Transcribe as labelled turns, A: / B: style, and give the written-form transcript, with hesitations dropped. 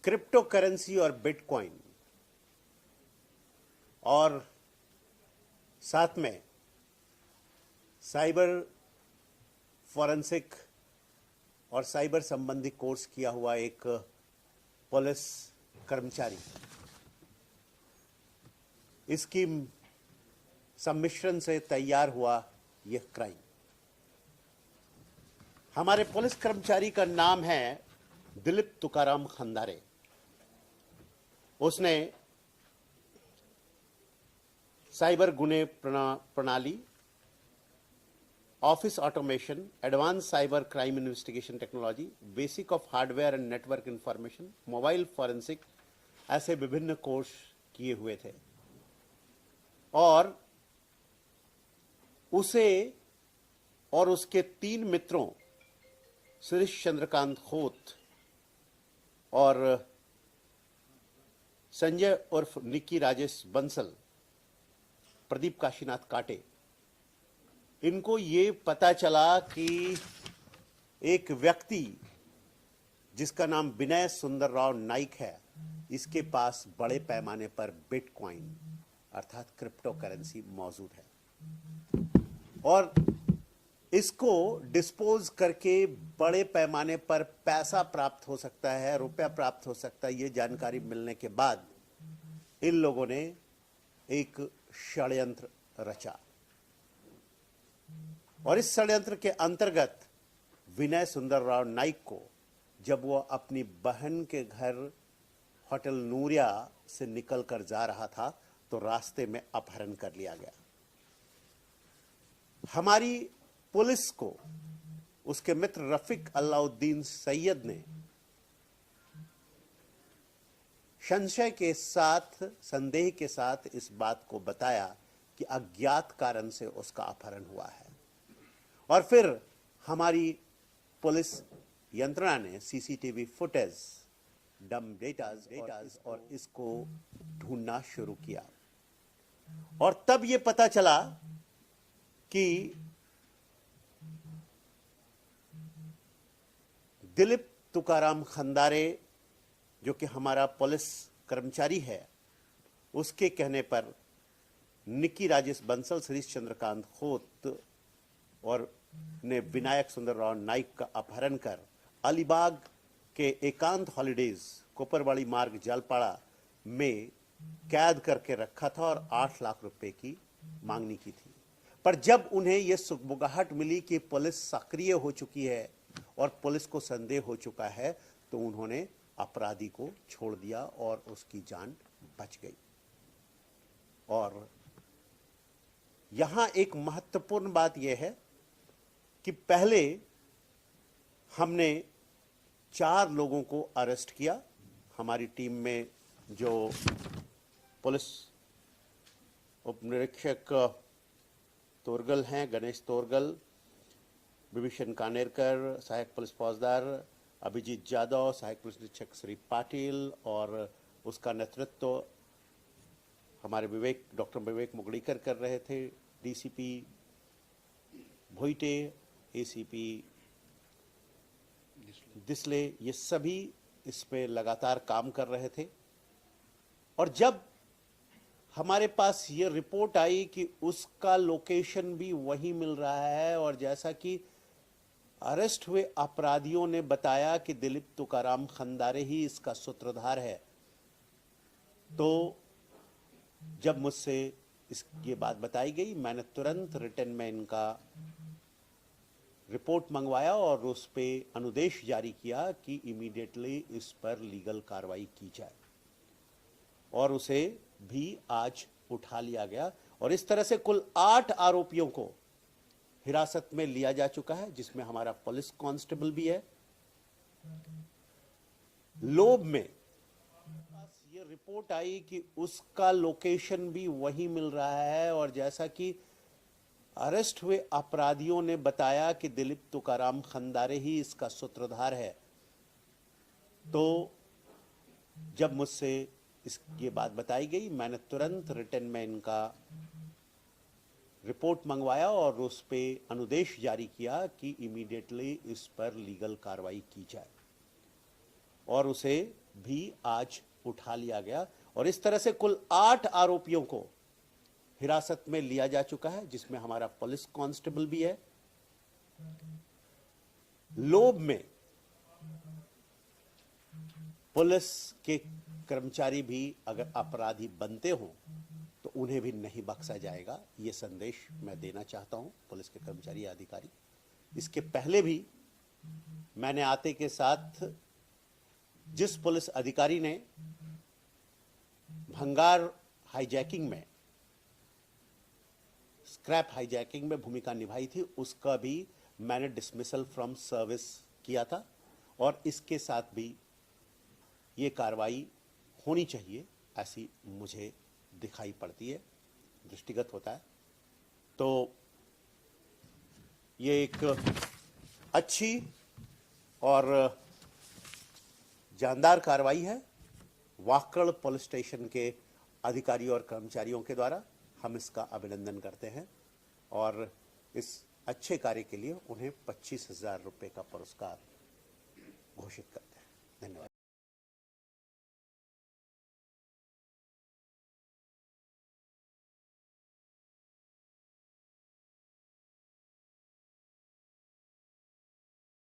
A: Crypto currency और bitcoin और साथ में साइबर फॉरेंसिक और साइबर संबंधी कोर्स किया हुआ एक पुलिस कर्मचारी, इसकी सम्मिश्रण से तैयार हुआ यह क्राइम। हमारे पुलिस कर्मचारी का नाम है दिलीप तुकाराम खंदारे। उसने साइबर गुने प्रणाली, office automation, advance cyber crime investigation technology, basic of hardware and network information, mobile forensic, ऐसे विभिन्न कोर्स किए हुए थे। और उसे और उसके 3 मित्रों सुरेश चंद्रकांत खोत और संजय उर्फ निक्की राजेश बंसल, प्रदीप काशीनाथ काटे, इनको ये पता चला कि एक व्यक्ति जिसका नाम विनय सुंदर राव नाइक है, इसके पास बड़े पैमाने पर बिटकॉइन अर्थात क्रिप्टो करेंसी मौजूद है और इसको डिस्पोज करके बड़े पैमाने पर पैसा प्राप्त हो सकता है, रुपया प्राप्त हो सकता है। ये जानकारी मिलने के बाद इन लोगों ने एक षड्यंत्र रचा और इस षड्यंत्र के अंतर्गत विनय सुंदर राव नाइक को जब वो अपनी बहन के घर होटल नूरिया से निकलकर जा रहा था तो रास्ते में अपहरण कर लिया गया। हमारी पुलिस को उसके मित्र रफीक अलाउद्दीन सैयद ने संशय के साथ, संदेह के साथ इस बात को बताया कि अज्ञात कारण से उसका अपहरण हुआ है और फिर हमारी पुलिस यंत्रणा ने सीसीटीवी फुटेज, डम डेटाज और इसको ढूंढना शुरू किया और तब यह पता चला कि दिलीप तुकाराम खंदारे जो कि हमारा पुलिस कर्मचारी है, उसके कहने पर निक्की राजेश बंसल, सुरेश चंद्रकांत खोत और ने विनायक सुंदर राव नाइक का अपहरण कर अलीबाग के एकांत हॉलिडेज कोपरवाड़ी मार्ग जालपाड़ा में कैद करके रखा था और 8 लाख रुपए की मांगनी की थी। पर जब उन्हें यह सुगबुगाहट मिली कि पुलिस सक्रिय हो चुकी है और पुलिस को संदेह हो चुका है तो उन्होंने अपराधी को छोड़ दिया और उसकी जान बच गई। और यहां एक महत्वपूर्ण बात यह है कि पहले हमने 4 लोगों को अरेस्ट किया। हमारी टीम में जो पुलिस उपनिरीक्षक तोरगल हैं, गणेश तोरगल, विभीषण कानेरकर, सहायक पुलिस फौजदार अभिजीत यादव, सहायक पुलिस निरीक्षक श्री पाटिल और उसका नेतृत्व हमारे डॉक्टर विवेक मुगड़ीकर कर रहे थे, डीसीपी भोईटे, एसीपी दिसले, ये सभी इस पे लगातार काम कर रहे थे। और जब हमारे पास ये रिपोर्ट आई कि उसका लोकेशन भी वही मिल रहा है और जैसा कि अरेस्ट हुए अपराधियों ने बताया कि दिलीप तुकाराम खंदारे ही इसका सूत्रधार है, तो जब मुझसे ये बात बताई गई, मैंने तुरंत रिटर्न में इनका रिपोर्ट मंगवाया और उस पे अनुदेश जारी किया कि इमीडिएटली इस पर लीगल कार्रवाई की जाए और उसे भी आज उठा लिया गया। और इस तरह से कुल 8 आरोपियों को हिरासत में लिया जा चुका है, जिसमें हमारा पुलिस कांस्टेबल भी है। लोभ में ये रिपोर्ट आई कि उसका लोकेशन भी वही मिल रहा है और जैसा कि अरेस्ट हुए अपराधियों ने बताया कि दिलीप तुकाराम खंदारे ही इसका सूत्रधार है, तो जब मुझसे ये बात बताई गई, मैंने तुरंत रिटर्न में इनका रिपोर्ट मंगवाया और उस पे अनुदेश जारी किया कि इमीडिएटली इस पर लीगल कार्रवाई की जाए और उसे भी आज उठा लिया गया और इस तरह से कुल 8 आरोपियों को हिरासत में लिया जा चुका है, जिसमें हमारा पुलिस कांस्टेबल भी है। लोभ में पुलिस के कर्मचारी भी अगर अपराधी बनते हों तो उन्हें भी नहीं बख्शा जाएगा, ये संदेश मैं देना चाहता हूं पुलिस के कर्मचारी या अधिकारी। इसके पहले भी मैंने आते के साथ जिस पुलिस अधिकारी ने भंगार हाईजैकिंग में, स्क्रैप हाईजैकिंग में भूमिका निभाई थी, उसका भी मैंने डिसमिसल फ्रॉम सर्विस किया था और इसके साथ भी ये कार्रवाई होनी चाहिए ऐसी मुझे दिखाई पड़ती है, दृष्टिगत होता है। तो ये एक अच्छी और जानदार कार्रवाई है वाकड़ पुलिस स्टेशन के अधिकारियों और कर्मचारियों के द्वारा। हम इसका अभिनंदन करते हैं और इस अच्छे कार्य के लिए उन्हें 25,000 रुपए का पुरस्कार घोषित करते हैं। धन्यवाद।